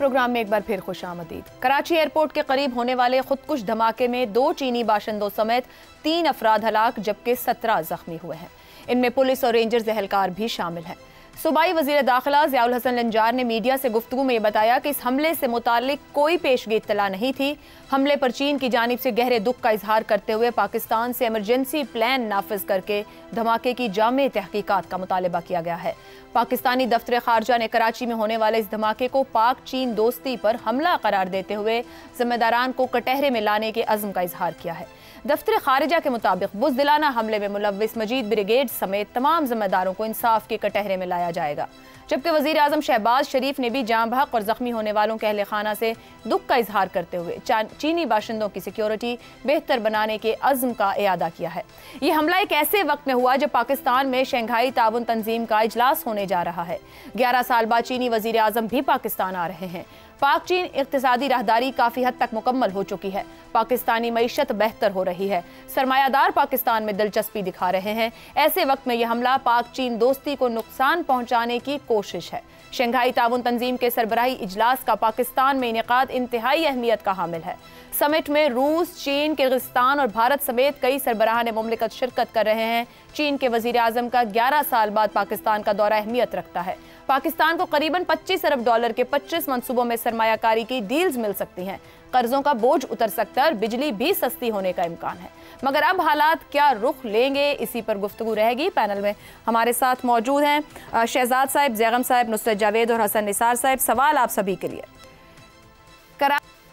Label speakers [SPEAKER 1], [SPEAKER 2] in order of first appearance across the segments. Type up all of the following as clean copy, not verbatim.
[SPEAKER 1] Programme में एक बार फिर खुश आमदीद। कराची एयरपोर्ट के करीब होने वाले खुदकुश धमाके में 2 चीनी बाशिंदों समेत 3 अफराद हलाक जबकि 17 जख्मी हुए हैं। इनमें पुलिस और रेंजर्स एहलकार भी शामिल हैं। सूबाई वज़ीर दाखिला ज़ियाउल हसन लंजार ने मीडिया से गुफ्तगू में यह बताया कि इस हमले से मुताल्लिक कोई पेशगी इत्तला नहीं थी। हमले पर चीन की जानिब से गहरे दुख का इजहार करते हुए पाकिस्तान से इमरजेंसी प्लान नाफिज करके धमाके की जामे तहकीकात का मुतालबा किया गया है। पाकिस्तानी दफ्तर खारजा ने कराची में होने वाले इस धमाके को पाक चीन दोस्ती पर हमला करार देते हुए जिम्मेदारान को कटहरे में लाने के अज़्म का इजहार किया है। दफ्तर खारिजा के मुताबिक बुज़दिलाना हमले में मुलव्विस मजीद ब्रिगेड समेत तमाम जिम्मेदारों को इंसाफ के कटहरे में लाया जाएगा। जबकि वज़ीर आज़म शहबाज शरीफ ने भी जाँ बहक और ज़ख्मी होने वालों के अहले खाना से दुख का इजहार करते हुए चीनी बाशिंदों की सिक्योरिटी बेहतर बनाने के अज़्म का इयादा किया है। ये हमला एक ऐसे वक्त में हुआ जब पाकिस्तान में शंघाई ताउन तंजीम का इजलास होने जा रहा है। 11 साल बाद चीनी वज़ीर आज़म भी पाकिस्तान आ रहे हैं। पाक चीन इक़्तिसादी राहदारी काफ़ी हद तक मुकम्मल हो चुकी है। पाकिस्तानी मईशत बेहतर हो रही है। सरमायादार पाकिस्तान में दिलचस्पी दिखा रहे हैं। ऐसे वक्त में यह हमला पाक चीन दोस्ती को नुकसान पहुंचाने की कोशिश है। शंघाई ताउन तंजीम के सरबराही इजलास का पाकिस्तान में इनेकाद इंतहाई अहमियत का हामिल है। समिट में रूस, चीन, किर्गिस्तान और भारत समेत कई सरबराहान मुमलिकत शिरकत कर रहे हैं। चीन के वज़ीर आज़म का 11 साल बाद पाकिस्तान का दौरा अहमियत रखता है। पाकिस्तान को करीबन $25 अरब के 25 मंसूबों में सरमायाकारी की डील्स मिल सकती हैं। कर्जों का बोझ उतर सकता है और बिजली भी सस्ती होने का इम्कान है। मगर अब हालात क्या रुख लेंगे, इसी पर गुफ्तगू रहेगी। पैनल में हमारे साथ मौजूद हैं शहजाद साहब, जैगम साहब, नुसरत जावेद और हसन निसार साहब। सवाल आप सभी के लिए,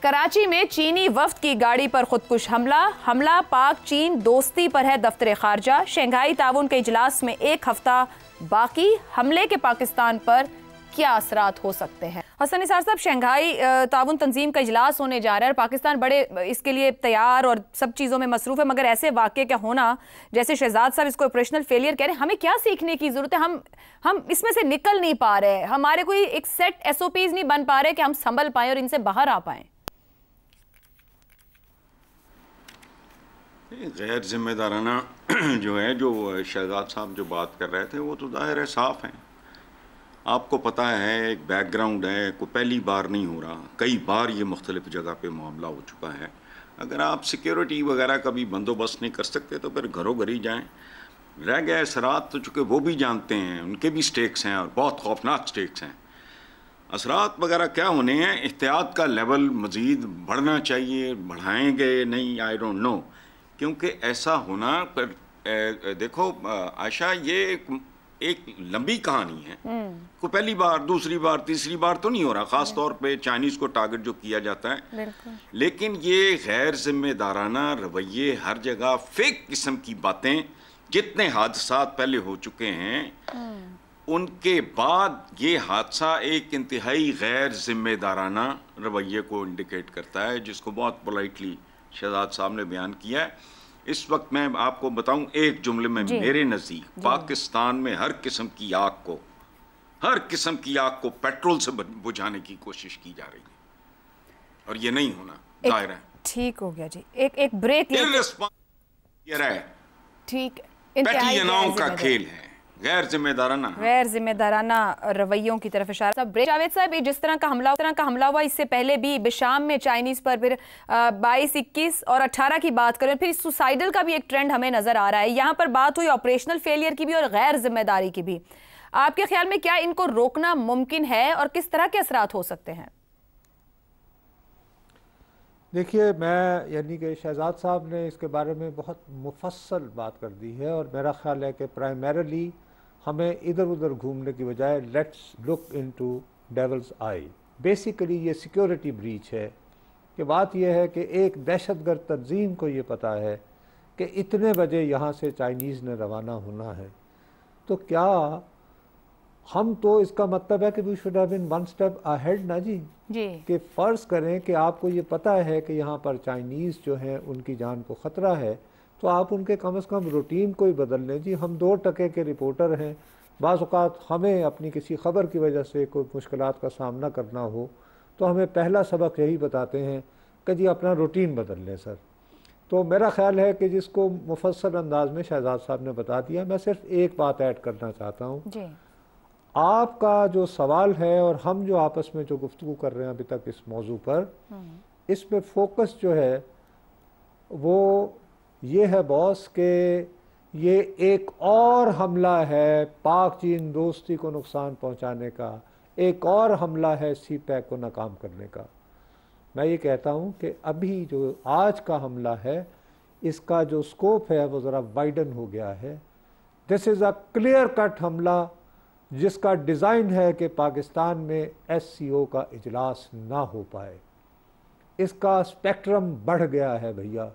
[SPEAKER 1] कराची में चीनी वफ्द की गाड़ी पर खुदकुश हमला पाक चीन दोस्ती पर है दफ्तर खारजा। शंघाई ताउन के इजलास में 1 हफ्ता बाकी, हमले के पाकिस्तान पर क्या असरात हो सकते हैं? हसन निसार साहब, शंघाई ताउन तंजीम का इजलास होने जा रहा है और पाकिस्तान बड़े इसके लिए तैयार और सब चीज़ों में मसरूफ़ है, मगर ऐसे वाक़े का होना, जैसे शहजाद साहब इसको ऑपरेशनल फेलियर कह रहे हैं, हमें क्या सीखने की ज़रूरत है? हम इसमें से निकल नहीं पा रहे, हमारे कोई एक सेट SOPs नहीं बन पा रहे कि हम संभल पाएँ और इनसे बाहर आ पाएँ।
[SPEAKER 2] गैर जिम्मेदाराना जो है, जो शहजाद साहब जो बात कर रहे थे, वो तो ज़ाहिर है साफ़ हैं। आपको पता है एक बैकग्राउंड है, कोई पहली बार नहीं हो रहा, कई बार ये मुख्तलिफ जगह पे मामला हो चुका है। अगर आप सिक्योरिटी वगैरह का भी बंदोबस्त नहीं कर सकते तो फिर घरों घर ही जाएँ। रह गए असरात, तो चूँकि वो भी जानते हैं, उनके भी स्टेक्स हैं और बहुत खौफनाक स्टेक्स हैं। असरात वगैरह क्या होने हैं, एहतियात का लेवल मज़ीद बढ़ना चाहिए, बढ़ाएंगे नहीं, आई डोंट नो, क्योंकि ऐसा होना पर देखो आशा, ये एक लंबी कहानी है। को पहली बार, दूसरी बार, तीसरी बार तो नहीं हो रहा, ख़ास तौर पे चाइनीज़ को टारगेट जो किया जाता है। लेकिन ये गैर जिम्मेदाराना रवैये, हर जगह फेक किस्म की बातें, जितने हादसात पहले हो चुके हैं उनके बाद ये हादसा एक इंतहाई गैर जिम्मेदाराना रवैये को इंडिकेट करता है, जिसको बहुत पोलाइटली शहजाद साहब ने बयान किया है। इस वक्त मैं आपको बताऊं एक जुमले में, मेरे नज़दीक पाकिस्तान में हर किस्म की आग को पेट्रोल से बुझाने की कोशिश की जा रही है और ये नहीं होना जाहिर है। ठीक
[SPEAKER 1] हो गया जी, एक ब्रेक
[SPEAKER 2] ये रहा है, ठीक है, का खेल है, गैर जिम्मेदाराना
[SPEAKER 1] रवैयों की तरफ इशारा। जावेद साहब, जिस तरह का हमला हुआ, इससे पहले भी बिशाम में चाइनीज़ पर फिर 22, 21 और 18 की बात करें, फिर सुसाइडल का भी एक ट्रेंड हमें नज़र आ रहा है। यहाँ पर बात हुई ऑपरेशनल फेलियर की भी और गैर जिम्मेदारी की भी। आपके ख्याल में क्या इनको रोकना मुमकिन है और किस तरह के असरात हो सकते हैं?
[SPEAKER 3] देखिए, मैं यानी कि शहजाद साहब ने इसके बारे में बहुत मुफस्सल बात कर दी है और मेरा ख्याल है कि प्राइमरीली हमें इधर उधर घूमने की बजाय let's look into devil's eye. Basically ये सिक्योरिटी ब्रीच है कि बात यह है कि एक दहशतगर्द तंजीम को ये पता है कि इतने बजे यहाँ से चाइनीज़ ने रवाना होना है, तो क्या हम, तो इसका मतलब है कि we should have been 1 step ahead ना जी, कि फ़र्ज़ करें कि आपको ये पता है कि यहाँ पर चाइनीज़ जो हैं उनकी जान को ख़तरा है, तो आप उनके कम से कम रूटीन को ही बदल लें जी। हम 2 टके के रिपोर्टर हैं, बाज़ औक़ात हमें अपनी किसी ख़बर की वजह से कोई मुश्किलात का सामना करना हो तो हमें पहला सबक यही बताते हैं कि जी अपना रूटीन बदल लें सर। तो मेरा ख़्याल है कि जिसको मुफस्सल अंदाज में शहजाद साहब ने बता दिया, मैं सिर्फ एक बात ऐड करना चाहता हूँ। آپ کا جو سوال ہے اور ہم جو آپس میں جو گفتگو کر رہے ہیں ابھی تک اس موضوع پر، اس میں فوکس جو ہے وہ یہ ہے باس کہ یہ ایک اور حملہ ہے پاک چین دوستی کو نقصان پہنچانے کا، ایک اور حملہ ہے سی پیک کو ناکام کرنے کا۔ میں یہ کہتا ہوں کہ ابھی جو آج کا حملہ ہے اس کا جو سکوپ ہے وہ ذرا وائڈن ہو گیا ہے۔ دس از اے کلیئر کٹ حملہ جس کا ڈیزائن ہے کہ پاکستان میں ایس سی او کا اجلاس نہ ہو پائے۔ اس کا اسپیکٹرم بڑھ گیا ہے بھیا،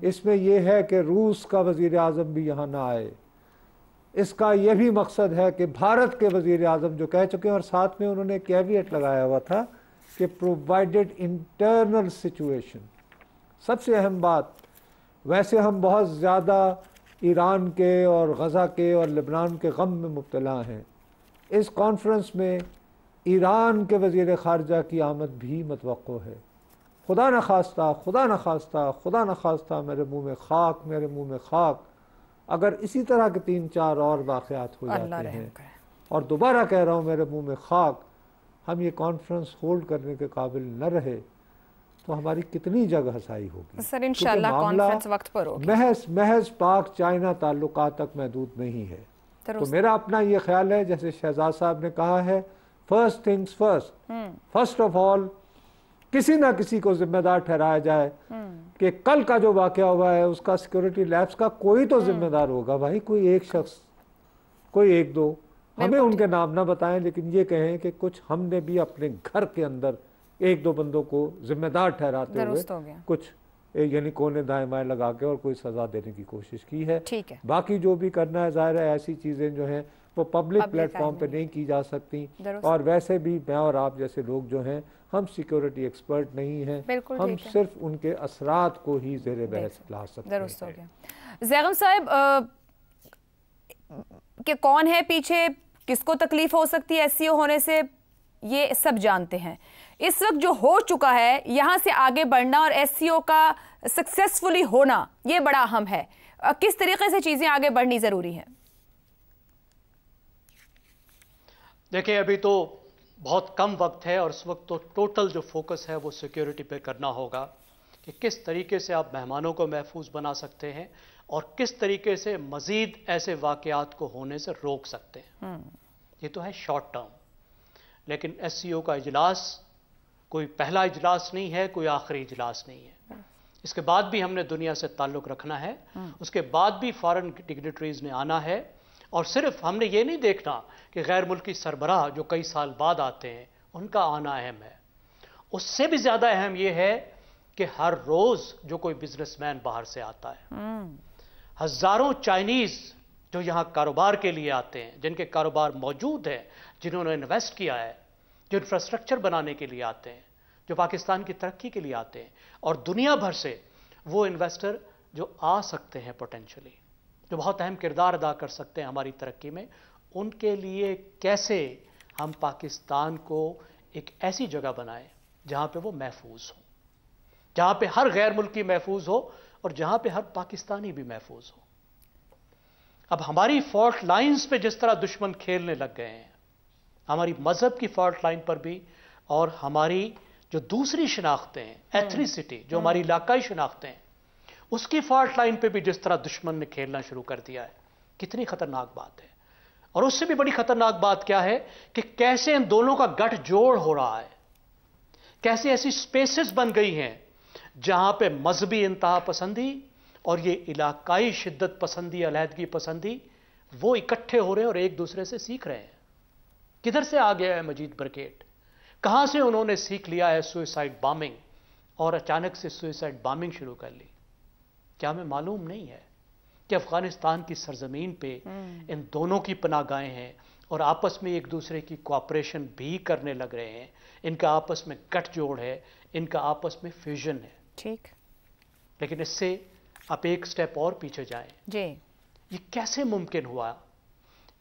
[SPEAKER 3] اس میں یہ ہے کہ روس کا وزیر اعظم بھی یہاں نہ آئے، اس کا یہ بھی مقصد ہے کہ بھارت کے وزیر اعظم جو کہہ چکے ہیں، اور ساتھ میں انہوں نے کیویٹ لگایا ہوا تھا کہ پرووائڈڈ انٹرنل سچویشن، سب سے اہم بات۔ ویسے ہم بہت زیادہ ایران کے اور غزہ کے اور لبنان کے غم میں مبتلا ہیں، اس کانفرنس میں ایران کے وزیر خارجہ کی آمد بھی متوقع ہے۔ خدا نہ خواستہ، خدا نہ خواستہ، خدا نہ خواستہ، میرے منہ میں خاک، میرے منہ میں خاک، اگر اسی طرح کے 3-4 اور واقعات ہو جاتے ہیں، اور دوبارہ کہہ رہا ہوں میرے منہ میں خاک، ہم یہ کانفرنس ہولڈ کرنے کے قابل نہ رہے تو ہماری کتنی جگہ ہسائی ہوگی۔
[SPEAKER 1] سر انشاءاللہ کانفرنس وقت پر ہوگی۔
[SPEAKER 3] محض پاک چائنا تعلقات تک محدود نہیں ہے۔ تو میرا اپنا یہ خیال ہے، جیسے شہزاد صاحب نے کہا ہے، first things first, first of all کسی نہ کسی کو ذمہ دار ٹھہرایا جائے کہ کل کا جو واقعہ ہوا ہے اس کا سیکورٹی لیبس کا کوئی تو ذمہ دار ہوگا بھائی، کوئی ایک شخص، کوئی ایک دو، ہمیں ان کے نام نہ بتائیں لیکن یہ کہیں کہ کچھ ہم نے بھی اپنے گھر کے اندر ایک دو بندوں کو ذمہ دار ٹھہراتے ہوئے کچھ یعنی کونے دائیں بائیں لگا کے اور کوئی سزا دینے کی کوشش کی ہے۔ باقی جو بھی کرنا ہے ظاہر ہے ایسی چیزیں جو ہیں وہ پبلک پلیٹ فارم پہ نہیں کی جا سکتی، اور ویسے بھی میں اور آپ جیسے لوگ جو ہیں ہم سیکیورٹی ایکسپرٹ نہیں ہیں، ہم صرف ان کے اثرات کو ہی زیر بحث لا سکتے ہیں۔
[SPEAKER 1] درست ہو گیا۔ زیغم صاحب کہ کون ہے پیچھے، کس کو تکلیف ہو سکتی ہے ایس سی او ہونے سے، یہ سب جانتے ہیں۔ اس وقت جو ہو چکا ہے یہاں سے آگے بڑھنا اور ایس سی او کا سکسیسفلی ہونا یہ بڑا اہم ہے۔ کس طریقے سے چیزیں آگے بڑھنی ضروری ہیں؟
[SPEAKER 4] دیکھیں ابھی تو بہت کم وقت ہے، اور اس وقت تو ٹوٹل جو فوکس ہے وہ سیکیورٹی پہ کرنا ہوگا کہ کس طریقے سے آپ مہمانوں کو محفوظ بنا سکتے ہیں اور کس طریقے سے مزید ایسے واقعات کو ہونے سے روک سکتے ہیں۔ یہ تو ہے شارٹ ٹرم، لیکن ایس سی او کا اجلاس کوئی پہلا اجلاس نہیں ہے، کوئی آخری اجلاس نہیں ہے۔ اس کے بعد بھی ہم نے دنیا سے تعلق رکھنا ہے، اس کے بعد بھی فارن ڈگنیٹریز نے آنا ہے، اور صرف ہم نے یہ نہیں دیکھنا کہ غیر ملکی سربراہ جو کئی سال بعد آتے ہیں ان کا آنا اہم ہے، اس سے بھی زیادہ اہم یہ ہے کہ ہر روز جو کوئی بزنس مین باہر سے آتا ہے، ہزاروں چائنیز جو یہاں کاروبار کے لیے آتے ہیں، جن کے کاروبار موجود ہیں، جنہوں نے انویسٹ کیا ہے، جو انفراسٹرکچر بنانے کے لیے آتے ہیں، جو پاکستان کی ترقی کے لیے آتے ہیں، اور دنیا بھر سے وہ انویسٹر جو آ سکتے ہیں پوٹینشلی، جو بہت اہم کردار ادا کر سکتے ہیں ہماری ترقی میں، ان کے لیے کیسے ہم پاکستان کو ایک ایسی جگہ بنائیں جہاں پہ وہ محفوظ ہو، جہاں پہ ہر غیر ملکی محفوظ ہو اور جہاں پہ ہر پاکستانی بھی محفوظ ہو۔ اب ہماری فالٹ لائنز پہ جس طرح دشمن کھیلنے لگ گئے ہیں، ہماری مذہب کی فالٹ لائن پر بھی، اور ہماری جو دوسری شناختیں ہیں، ایتھنیسٹی جو ہماری علاقائی شناختیں ہیں، اس کی فالٹ لائن پہ بھی جس طرح دشمن نے کھیلنا شروع کر دیا ہے، کتنی خطرناک بات ہے۔ اور اس سے بھی بڑی خطرناک بات کیا ہے کہ کیسے ان دونوں کا گٹھ جوڑ ہو رہا ہے، کیسے ایسی سپیسز بن گئی ہیں جہاں پہ مذہبی انتہا پسندی اور یہ علاقائی شدت پسندی، علیحدگی پسندی، وہ اکٹھے ہو رہے ہیں اور ایک دوسرے سے سیکھ رہے ہیں۔ کدھر سے آ گیا ہے مجید بریگیڈ؟ کہاں سے انہوں نے سیکھ لیا ہے سوئسائڈ بامنگ، اور اچانک سے سوئسائڈ بامنگ شروع کر لی؟ کیا ہمیں معلوم نہیں ہے کہ افغانستان کی سرزمین پہ ان دونوں کی پناہ گاہیں ہیں اور آپس میں ایک دوسرے کی کوآپریشن بھی کرنے لگ رہے ہیں، ان کا آپس میں گٹھ جوڑ ہے، ان کا آپس میں فیوژن ہے۔
[SPEAKER 1] ٹھیک،
[SPEAKER 4] لیکن اس سے آپ ایک سٹیپ اور پیچھے جائیں،
[SPEAKER 1] جی
[SPEAKER 4] یہ کیسے ممکن ہوا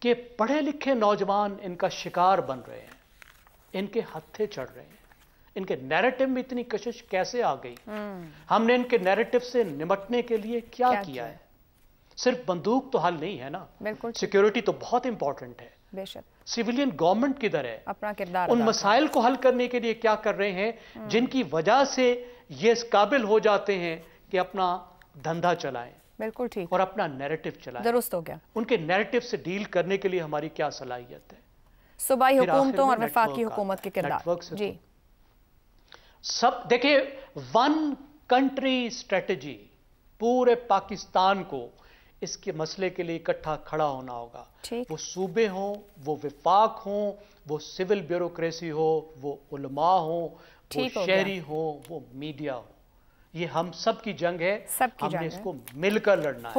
[SPEAKER 4] کہ پڑھے لکھے نوجوان ان کا شکار بن رہے ہیں، ان کے ہتھے چڑھ رہے ہیں، ان کے نیریٹو میں اتنی کشش کیسے آ گئی؟ ہم نے ان کے نیریٹو سے نمٹنے کے لیے کیا کیا ہے؟ صرف بندوق تو حل نہیں ہے نا،
[SPEAKER 1] بالکل
[SPEAKER 4] سیکیورٹی تو بہت امپورٹنٹ ہے،
[SPEAKER 1] بے شک۔
[SPEAKER 4] सिविलियन गवर्नमेंट किधर है,
[SPEAKER 1] अपना किरदार
[SPEAKER 4] उन मसाइल को हल करने के लिए क्या कर रहे हैं जिनकी वजह से ये इस काबिल हो जाते हैं कि अपना धंधा चलाएं।
[SPEAKER 1] बिल्कुल ठीक,
[SPEAKER 4] और अपना नैरेटिव चलाएं।
[SPEAKER 1] दुरुस्त हो गया।
[SPEAKER 4] उनके नैरेटिव से डील करने के लिए हमारी क्या सलाहियत है?
[SPEAKER 1] सूबाई हुकूमतों और वफाकी हुकूमत के किरदार जी
[SPEAKER 4] सब देखिए, वन कंट्री स्ट्रेटजी, पूरे पाकिस्तान को इसके मसले के लिए इकट्ठा खड़ा होना होगा। वो सूबे हों, वो विफाक हों, वो सिविल ब्यूरोक्रेसी हो, वो उलमा हो, वो शहरी हो, वो मीडिया हो, ये हम सब की जंग है, हमने इसको मिलकर लड़ना है।